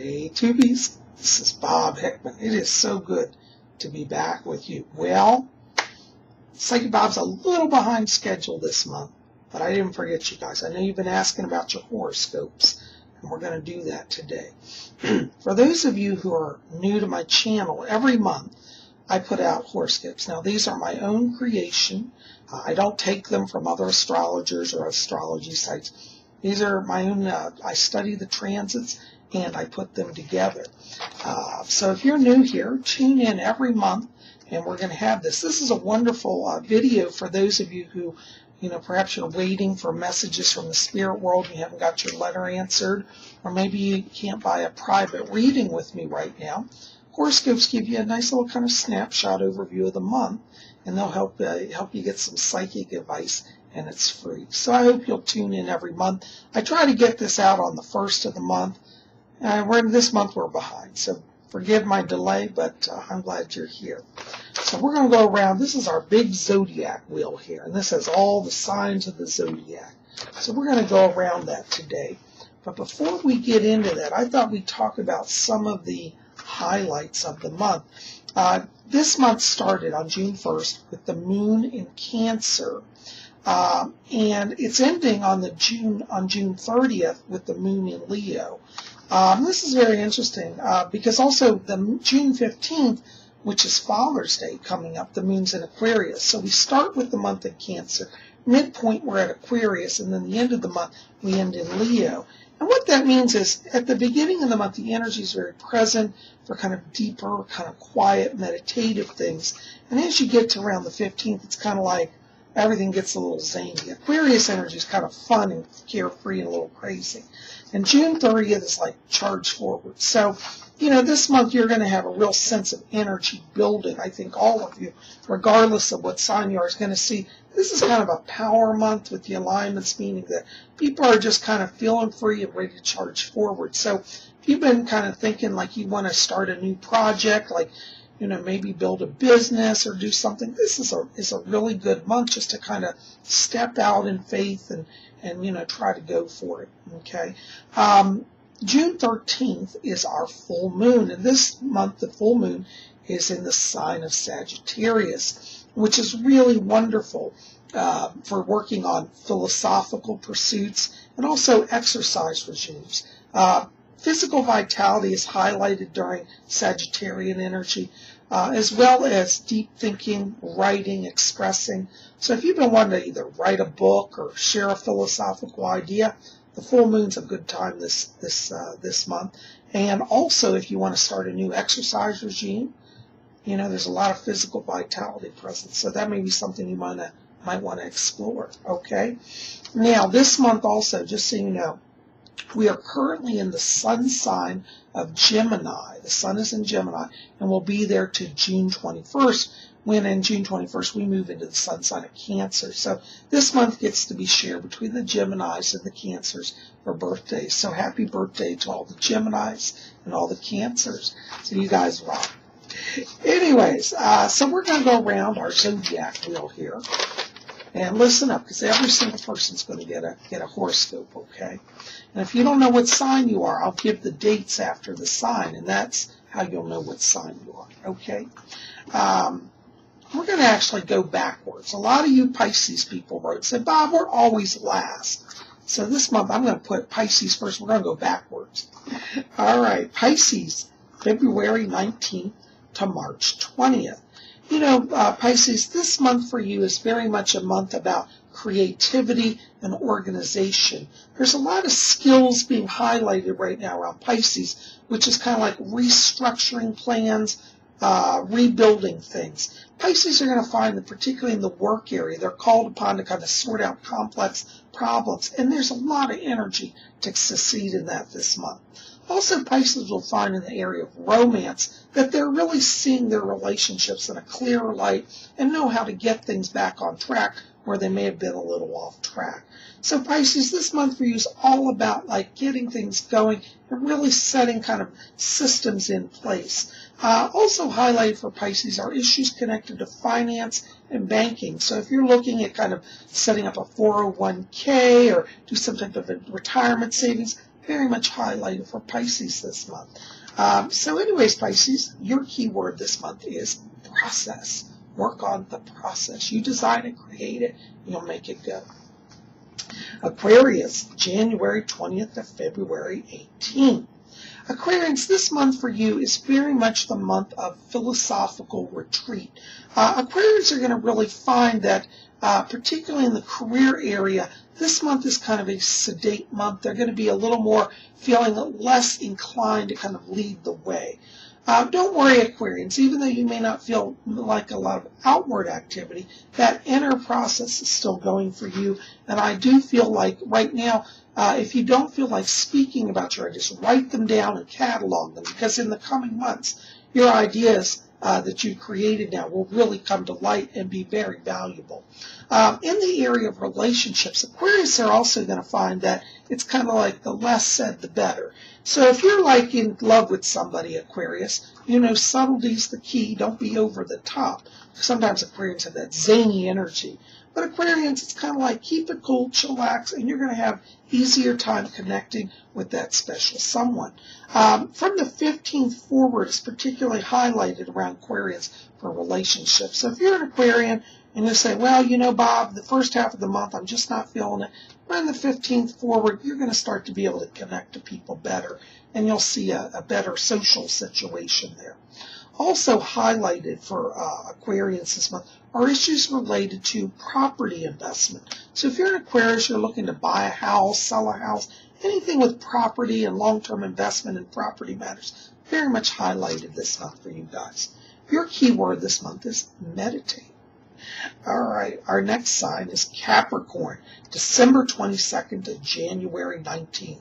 Hey, Tubies, this is Bob Hickman. It is so good to be back with you. Well, Psychic Bob's a little behind schedule this month, but I didn't forget you guys. I know you've been asking about your horoscopes, and we're going to do that today. For those of you who are new to my channel, every month I put out horoscopes. Now, these are my own creation. I don't take them from other astrologers or astrology sites. These are my own. I study the transits and I put them together. So if you're new here, tune in every month and we're going to have this. This is a wonderful video for those of you who, perhaps you're waiting for messages from the spirit world and you haven't got your letter answered, or maybe you can't buy a private reading with me right now. Horoscopes give you a nice little kind of snapshot overview of the month, and they'll help you get some psychic advice, and it's free. So I hope you'll tune in every month. I try to get this out on the first of the month. This month we're behind, so forgive my delay, but I'm glad you're here. So we're going to go around. This is our big Zodiac wheel here, and this has all the signs of the Zodiac. So we're going to go around that today. But before we get into that, I thought we'd talk about some of the highlights of the month. This month started on June 1st with the moon in Cancer, and it's ending on June 30th with the moon in Leo. This is very interesting because also the June 15th, which is Father's Day coming up, the moon's in Aquarius. So we start with the month in Cancer, midpoint we're at Aquarius, and then the end of the month we end in Leo. And what that means is at the beginning of the month, the energy is very present for kind of deeper, kind of quiet, meditative things. And as you get to around the 15th, it's kind of like everything gets a little zany. Aquarius energy is kind of fun and carefree and a little crazy. And June 30th is like charge forward. So, this month you're going to have a real sense of energy building. I think all of you, regardless of what sign you are, is going to see this is kind of a power month with the alignments, meaning that people are just kind of feeling free and ready to charge forward. So if you've been kind of thinking like you want to start a new project, like, maybe build a business or do something, this is a really good month just to kind of step out in faith and try to go for it, okay? June 13th is our full moon, and this month the full moon is in the sign of Sagittarius, which is really wonderful for working on philosophical pursuits and also exercise regimes. Physical vitality is highlighted during Sagittarian energy, as well as deep thinking, writing, expressing. So if you've been wanting to either write a book or share a philosophical idea, the full moon's a good time this month. And also if you want to start a new exercise regime, there's a lot of physical vitality present. So that may be something you might want to explore, okay? Now, this month also, just so you know, we are currently in the sun sign of Gemini. The sun is in Gemini, and we'll be there to June 21st, when in June 21st we move into the sun sign of Cancer. So this month gets to be shared between the Geminis and the Cancers for birthdays. So happy birthday to all the Geminis and all the Cancers. So you guys rock. Anyways, so we're going to go around our Zodiac wheel here. And listen up, because every single person's going to get a horoscope, okay? And if you don't know what sign you are, I'll give the dates after the sign, and that's how you'll know what sign you are, okay? We're going to actually go backwards. A lot of you Pisces people said, Bob, we're always last. So this month I'm going to put Pisces first. We're going to go backwards. All right, Pisces, February 19th to March 20th. Pisces, this month for you is very much a month about creativity and organization. There's a lot of skills being highlighted right now around Pisces, which is kind of like restructuring plans, rebuilding things. Pisces are going to find that particularly in the work area, they're called upon to kind of sort out complex problems, and there's a lot of energy to succeed in that this month. Also, Pisces will find in the area of romance that they're really seeing their relationships in a clearer light and know how to get things back on track where they may have been a little off track. So Pisces, this month for you is all about like getting things going and really setting kind of systems in place. Also highlighted for Pisces are issues connected to finance and banking. So if you're looking at kind of setting up a 401k or do some type of a retirement savings, very much highlighted for Pisces this month. So anyways, Pisces, your key word this month is process. Work on the process. You design it, create it, you'll make it go. Aquarius, January 20th to February 18th. Aquarians, this month for you is very much the month of philosophical retreat. Aquarians are going to really find that, particularly in the career area, this month is kind of a sedate month. They're going to be a little more feeling less inclined to kind of lead the way. Don't worry, Aquarians, even though you may not feel like a lot of outward activity, that inner process is still going for you. And I do feel like right now, if you don't feel like speaking about your ideas, write them down and catalog them, because in the coming months, your ideas that you created now will really come to light and be very valuable. In the area of relationships, Aquarius are also going to find that it's kind of like the less said, the better. So if you're like in love with somebody, Aquarius, you know subtlety's the key. Don't be over the top. Sometimes Aquarians have that zany energy. But Aquarians, it's kind of like keep it cool, chillax, and you're going to have easier time connecting with that special someone. From the 15th forward is particularly highlighted around Aquarians for relationships. So if you're an Aquarian and you say, well, you know, Bob, the first half of the month, I'm just not feeling it. From the 15th forward, you're going to start to be able to connect to people better, and you'll see a better social situation there. Also highlighted for Aquarians this month are issues related to property investment. So if you're an Aquarius, you're looking to buy a house, sell a house, anything with property and long-term investment in property matters, very much highlighted this month for you guys. Your key word this month is meditate. All right, our next sign is Capricorn, December 22nd to January 19th.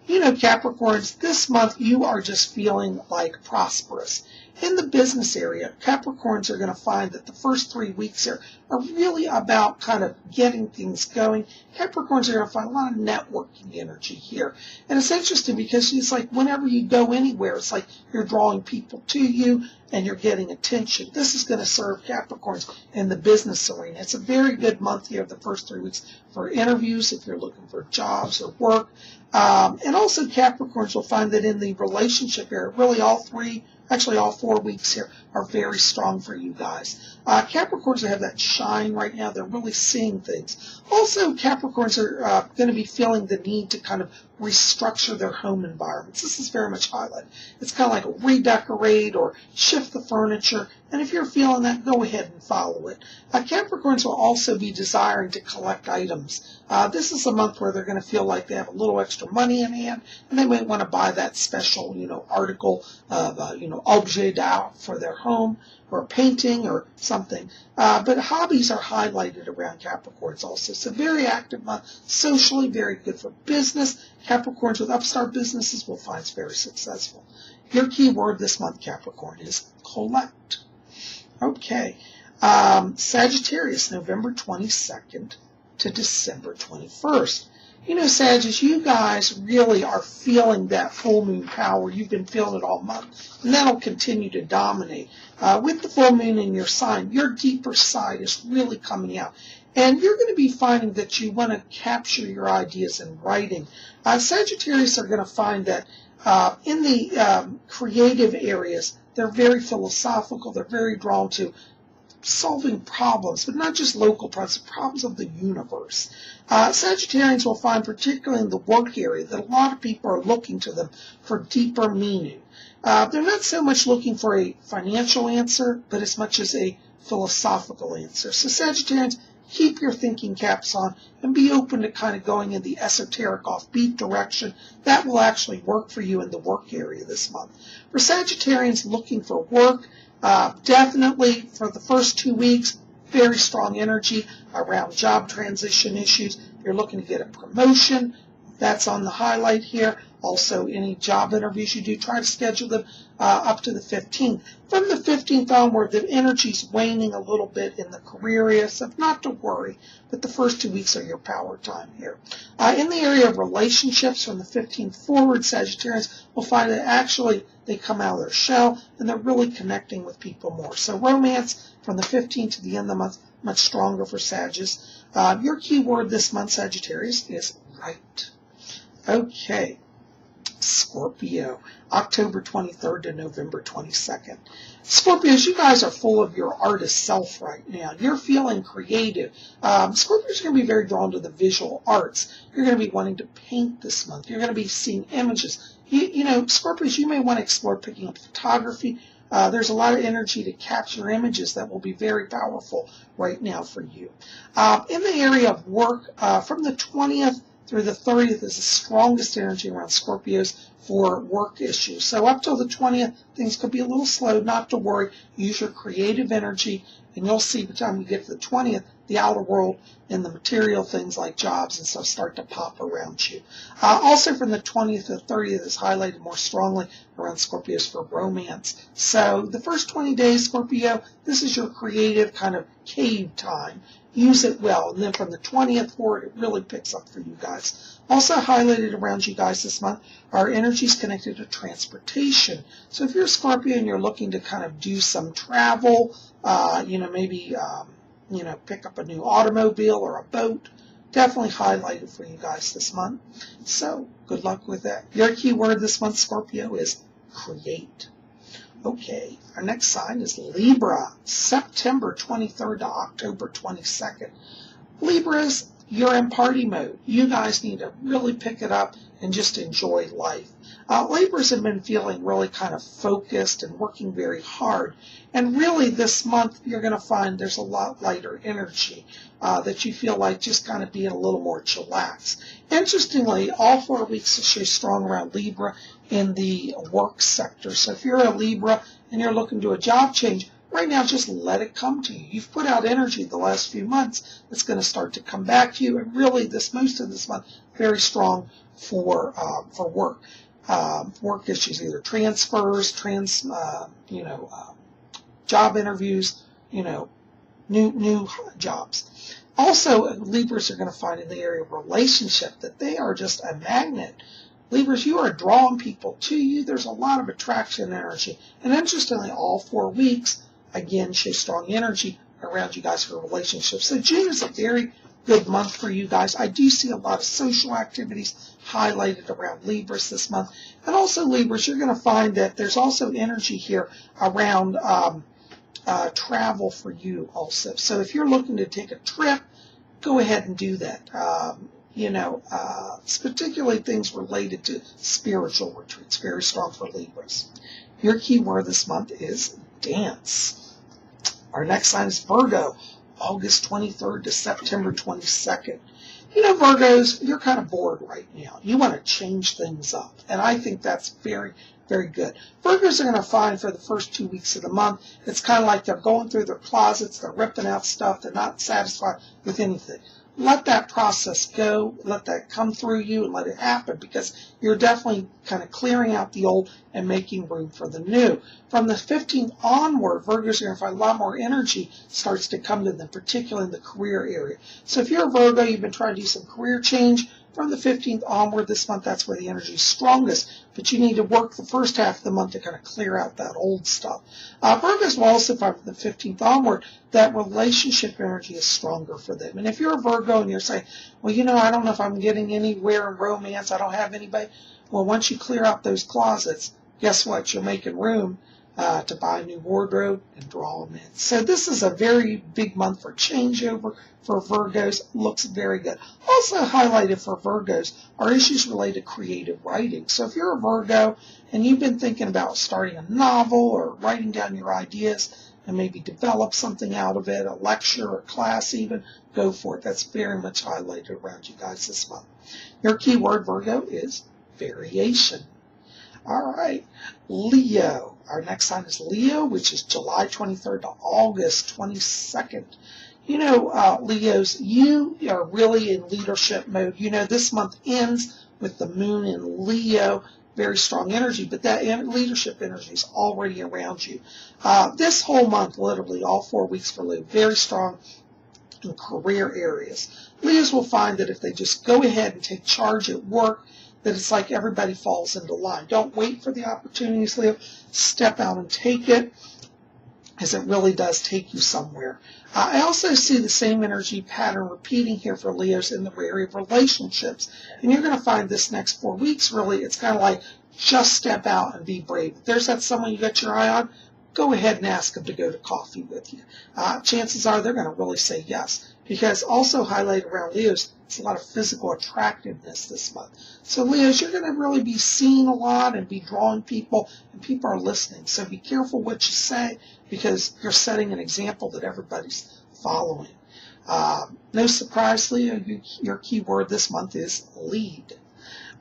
You know, Capricorns, this month you are just feeling like prosperous. In the business area, Capricorns are going to find that the first 3 weeks here are really about kind of getting things going. Capricorns are going to find a lot of networking energy here. And it's interesting because it's like whenever you go anywhere, it's like you're drawing people to you and you're getting attention. This is going to serve Capricorns in the business arena. It's a very good month here, the first 3 weeks, for interviews if you're looking for jobs or work. And also Capricorns will find that in the relationship area, really all 4 weeks here are very strong for you guys. Capricorns have that shine right now. They're really seeing things. Also, Capricorns are going to be feeling the need to kind of restructure their home environments. This is very much highlighted. It's kind of like redecorate or shift the furniture. And if you're feeling that, go ahead and follow it. Capricorns will also be desiring to collect items. This is a month where they're going to feel like they have a little extra money in hand, and they might want to buy that special, article of, objet d'art for their home, or a painting or something. But hobbies are highlighted around Capricorns also. It's a very active month, socially very good for business. Capricorns with upstart businesses will find it's very successful. Your key word this month, Capricorn, is collect. Okay. Sagittarius, November 22nd to December 21st. You know, Sagittarius, you guys really are feeling that full moon power. You've been feeling it all month, and that'll continue to dominate. With the full moon in your sign, your deeper side is really coming out. And you're going to be finding that you want to capture your ideas in writing. Sagittarius are going to find that in the creative areas, they're very philosophical. They're very drawn to solving problems, but not just local problems, problems of the universe. Sagittarians will find, particularly in the work area, that a lot of people are looking to them for deeper meaning. They're not so much looking for a financial answer, but as much as a philosophical answer. So Sagittarians, keep your thinking caps on and be open to kind of going in the esoteric offbeat direction. That will actually work for you in the work area this month. For Sagittarians looking for work, definitely for the first 2 weeks, very strong energy around job transition issues. You're looking to get a promotion. That's on the highlight here. Also, any job interviews you do, try to schedule them up to the 15th. From the 15th onward, the energy's waning a little bit in the career area, so not to worry, but the first 2 weeks are your power time here. In the area of relationships, from the 15th forward, Sagittarians will find that actually they come out of their shell and they're really connecting with people more. So romance from the 15th to the end of the month, much stronger for Sagittarius. Your key word this month, Sagittarius, is right. Okay. Scorpio, October 23rd to November 22nd. Scorpios, you guys are full of your artist self right now. You're feeling creative. Scorpios are going to be very drawn to the visual arts. You're going to be wanting to paint this month. You're going to be seeing images. You know, Scorpios, you may want to explore picking up photography. There's a lot of energy to capture images that will be very powerful right now for you. In the area of work, from the 20th through the 30th is the strongest energy around Scorpios for work issues. So up till the 20th, things could be a little slow. Not to worry. Use your creative energy, and you'll see by the time you get to the 20th, the outer world and the material things like jobs and stuff start to pop around you. Also from the 20th to the 30th is highlighted more strongly around Scorpios for romance. So the first 20 days, Scorpio, this is your creative kind of cave time. Use it well. And then from the 20th forward, it really picks up for you guys. Also highlighted around you guys this month are energies connected to transportation. So if you're a Scorpio and you're looking to kind of do some travel, maybe pick up a new automobile or a boat, definitely highlighted for you guys this month. So good luck with that. Your key word this month, Scorpio, is create. Okay, our next sign is Libra, September 23rd to October 22nd. Libras, you're in party mode. You guys need to really pick it up and just enjoy life. Libras have been feeling really kind of focused and working very hard. And really this month you're going to find there's a lot lighter energy that you feel like just kind of being a little more chillaxed. Interestingly, all 4 weeks show strong around Libra in the work sector. So if you're a Libra and you're looking to a job change, right now just let it come to you. You've put out energy the last few months. It's going to start to come back to you. And really most of this month, very strong for work. Work issues, either transfers, job interviews, new jobs. Also, Libras are going to find in the area of relationship that they are just a magnet. Libras, you are drawing people to you. There's a lot of attraction energy. And interestingly, all 4 weeks, again, show strong energy around you guys for relationships. So June is a very good month for you guys. I do see a lot of social activities highlighted around Libras this month. And also, Libras, you're going to find that there's also energy here around travel for you also. So if you're looking to take a trip, go ahead and do that. Particularly things related to spiritual retreats, very strong for Libras. Your key word this month is dance. Our next sign is Virgo, August 23rd to September 22nd. Virgos, you're kind of bored right now. You want to change things up. And I think that's very, very good. Virgos are going to find for the first 2 weeks of the month, it's kind of like they're going through their closets, they're ripping out stuff, they're not satisfied with anything. Let that process go, let that come through you, and let it happen, because you're definitely kind of clearing out the old and making room for the new. From the 15th onward, Virgos are going to find a lot more energy starts to come to them, particularly in the career area. So if you're a Virgo, you've been trying to do some career change, from the 15th onward this month, that's where the energy is strongest. But you need to work the first half of the month to kind of clear out that old stuff. Virgos will also find from the 15th onward that relationship energy is stronger for them. And if you're a Virgo and you're saying, well, I don't know if I'm getting anywhere in romance, I don't have anybody. Well, once you clear out those closets, guess what? You're making room to buy a new wardrobe and draw them in. So this is a very big month for changeover for Virgos. Looks very good. Also highlighted for Virgos are issues related to creative writing. So if you're a Virgo and you've been thinking about starting a novel or writing down your ideas and maybe develop something out of it, a lecture or class even, go for it. That's very much highlighted around you guys this month. Your keyword, Virgo, is variation. All right, Leo. Our next sign is Leo, which is July 23rd to August 22nd. Leos, you are really in leadership mode. This month ends with the moon in Leo, very strong energy, but that leadership energy is already around you. This whole month, literally all 4 weeks for Leo, very strong in career areas. Leos will find that if they just go ahead and take charge at work, that it's like everybody falls into line. Don't wait for the opportunities, Leo. Step out and take it, as it really does take you somewhere. I also see the same energy pattern repeating here for Leos in the area of relationships. And you're going to find this next 4 weeks, really, it's kind of like just step out and be brave. If there's that someone you got your eye on, go ahead and ask them to go to coffee with you. Chances are they're going to really say yes. Because also highlighted around Leos, it's a lot of physical attractiveness this month. So Leos, you're going to really be seen a lot and be drawing people, and people are listening. So be careful what you say, because you're setting an example that everybody's following. No surprise, Leo, your key word this month is lead.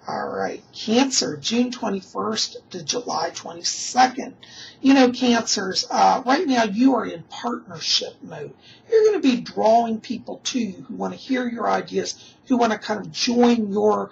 All right, Cancer, June 21st to July 22nd. You know, Cancers, right now you are in partnership mode. You're going to be drawing people to you who want to hear your ideas, who want to kind of join your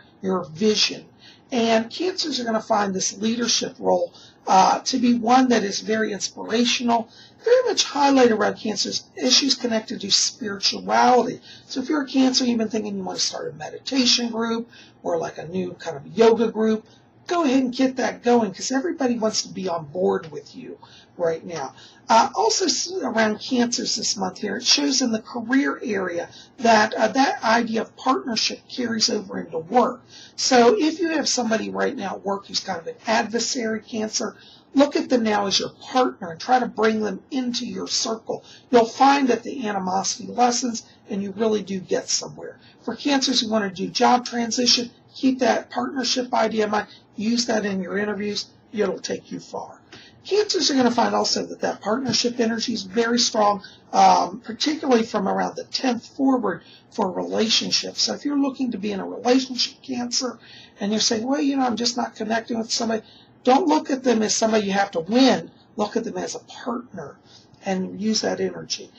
vision. And Cancers are going to find this leadership role to be one that is very inspirational, very much highlighted around Cancer's issues connected to spirituality. So if you're a Cancer, you've been thinking you want to start a meditation group or like a new kind of yoga group, go ahead and get that going, because everybody wants to be on board with you right now. Also around Cancers this month here, it shows in the career area that that idea of partnership carries over into work. So if you have somebody right now at work who's kind of an adversary, Cancer, look at them now as your partner and try to bring them into your circle. You'll find that the animosity lessens and you really do get somewhere. For Cancers who want to do job transition, keep that partnership idea in mind. Use that in your interviews. It'll take you far. Cancers are going to find also that that partnership energy is very strong, particularly from around the 10th forward for relationships. So if you're looking to be in a relationship, Cancer, and you're saying, well, you know, I'm just not connecting with somebody, don't look at them as somebody you have to win. Look at them as a partner and use that energy.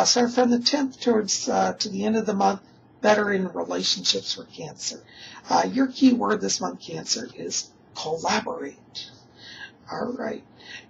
So from the 10th towards to the end of the month, better in relationships for Cancer. Your key word this month, Cancer, is collaborate. All right.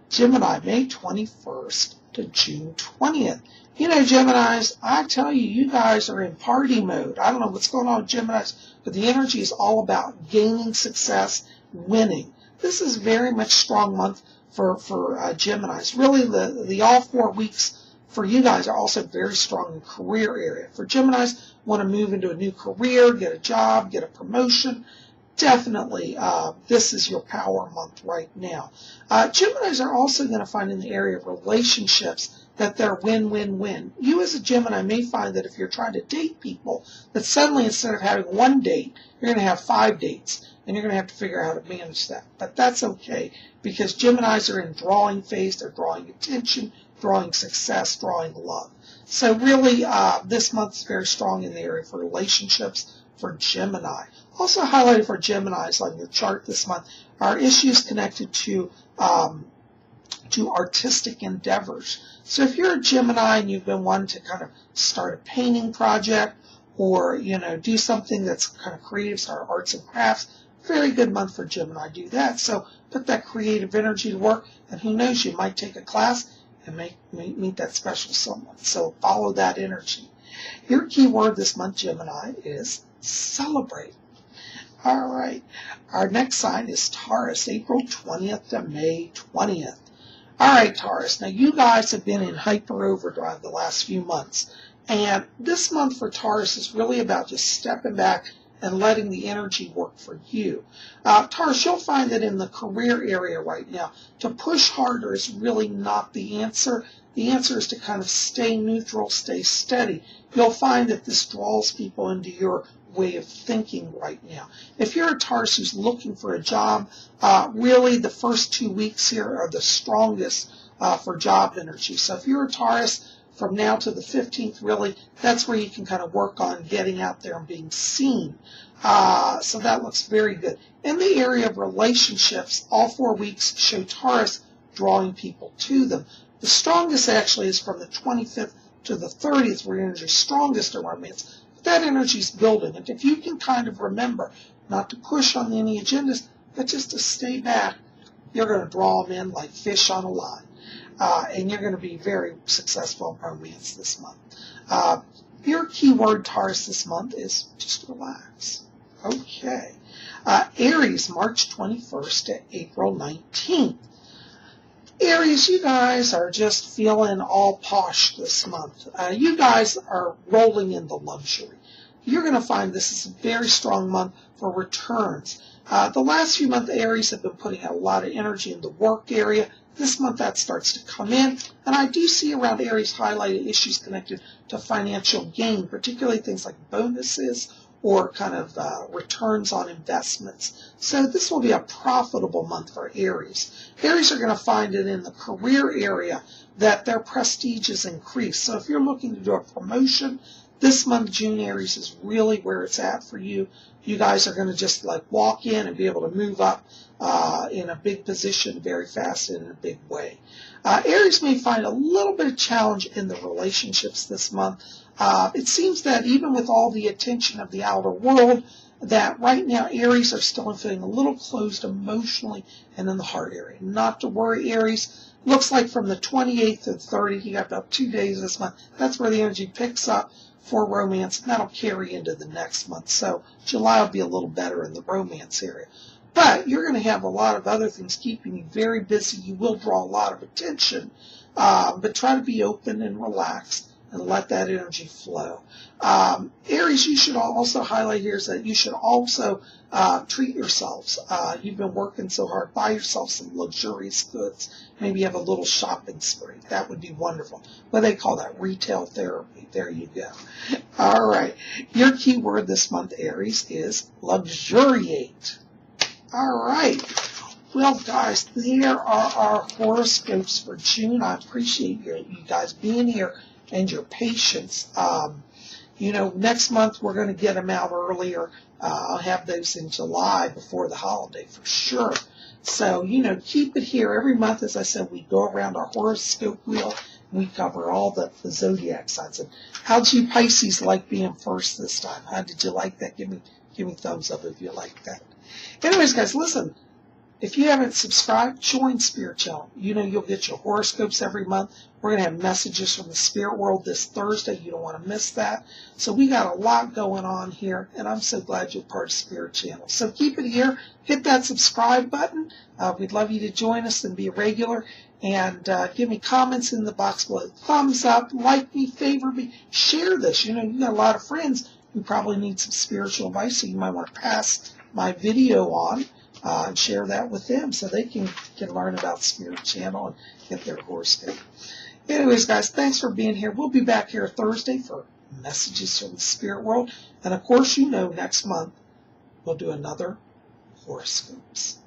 Gemini, May 21st to June 20th. You know, Geminis, I tell you, you guys are in party mode. I don't know what's going on with Geminis, but the energy is all about gaining success, winning. This is very much strong month for Geminis. Really, the all 4 weeks for you guys are also very strong in career area. For Geminis, want to move into a new career, get a job, get a promotion, definitely this is your power month right now. Geminis are also going to find in the area of relationships that they're win-win-win. You as a Gemini may find that if you're trying to date people, that suddenly instead of having 1 date, you're going to have 5 dates, and you're going to have to figure out how to manage that. But that's okay, because Geminis are in drawing phase. They're drawing attention, drawing success, drawing love. So really, this month is very strong in the area for relationships for Gemini. Also highlighted for Geminis on your chart this month are issues connected to artistic endeavors. So if you're a Gemini and you've been wanting to kind of start a painting project or, you know, do something that's kind of creative, start arts and crafts, very good month for Gemini. Do that. So put that creative energy to work, and who knows, you might take a class and meet that special someone. So follow that energy. Your key word this month, Gemini, is celebrate. All right. Our next sign is Taurus, April 20th to May 20th. All right, Taurus. Now, you guys have been in hyper overdrive the last few months. And this month for Taurus is really about just stepping back and letting the energy work for you. Taurus, you'll find that in the career area right now, to push harder is really not the answer. The answer is to kind of stay neutral, stay steady. You'll find that this draws people into your way of thinking right now. If you're a Taurus who's looking for a job, really the first 2 weeks here are the strongest for job energy. So if you're a Taurus, from now to the 15th, really, that's where you can kind of work on getting out there and being seen. So that looks very good. In the area of relationships, all 4 weeks show Taurus drawing people to them. The strongest actually is from the 25th to the 30th, where energy is strongest in romance. But that energy is building. And if you can kind of remember not to push on any agendas, but just to stay back, you're going to draw them in like fish on a line. And you're going to be very successful in romance this month. Your keyword, Taurus, this month is just relax. Okay. Aries, March 21st to April 19th. Aries, you guys are just feeling all posh this month. You guys are rolling in the luxury. You're going to find this is a very strong month for returns. The last few months, Aries have been putting out a lot of energy in the work area. This month, that starts to come in. And I do see around Aries highlighted issues connected to financial gain, particularly things like bonuses or kind of returns on investments. So this will be a profitable month for Aries. Aries are going to find it in the career area that their prestige is increased. So if you're looking to do a promotion, this month, June, Aries is really where it's at for you. You guys are going to just like walk in and be able to move up in a big position very fast and in a big way. Aries may find a little bit of challenge in the relationships this month. It seems that even with all the attention of the outer world, that right now Aries are still feeling a little closed emotionally and in the heart area. Not to worry, Aries. Looks like from the 28th to 30th, you got about 2 days this month. That's where the energy picks up for romance, and that'll carry into the next month. So July will be a little better in the romance area. But you're going to have a lot of other things keeping you very busy. You will draw a lot of attention, but try to be open and relaxed and let that energy flow. Aries, you should also highlight here is that you should also treat yourselves. You've been working so hard. Buy yourself some luxurious goods. Maybe have a little shopping spree. That would be wonderful. What they call that, retail therapy. There you go. All right. Your key word this month, Aries, is luxuriate. All right. Well, guys, there are our horoscopes for June. I appreciate you guys being here and your patience. Next month we're going to get them out earlier. I'll have those in July before the holiday for sure. So, keep it here. Every month, as I said, we go around our horoscope wheel and we cover all the zodiac signs. And how'd you Pisces like being first this time? How did you like that? Give me thumbs up if you like that. Anyways, guys, listen. If you haven't subscribed, join Spirit Channel. You'll get your horoscopes every month. We're going to have messages from the spirit world this Thursday. You don't want to miss that. So we got a lot going on here, and I'm so glad you're part of Spirit Channel. So keep it here. Hit that subscribe button. We'd love you to join us and be a regular. And give me comments in the box below. Thumbs up, like me, favor me, share this. You got a lot of friends who probably need some spiritual advice, so you might want to pass my video on. And share that with them so they can learn about Spirit Channel and get their horoscope. Anyways, guys, thanks for being here. We'll be back here Thursday for messages from the spirit world. And, of course, next month we'll do another horoscopes.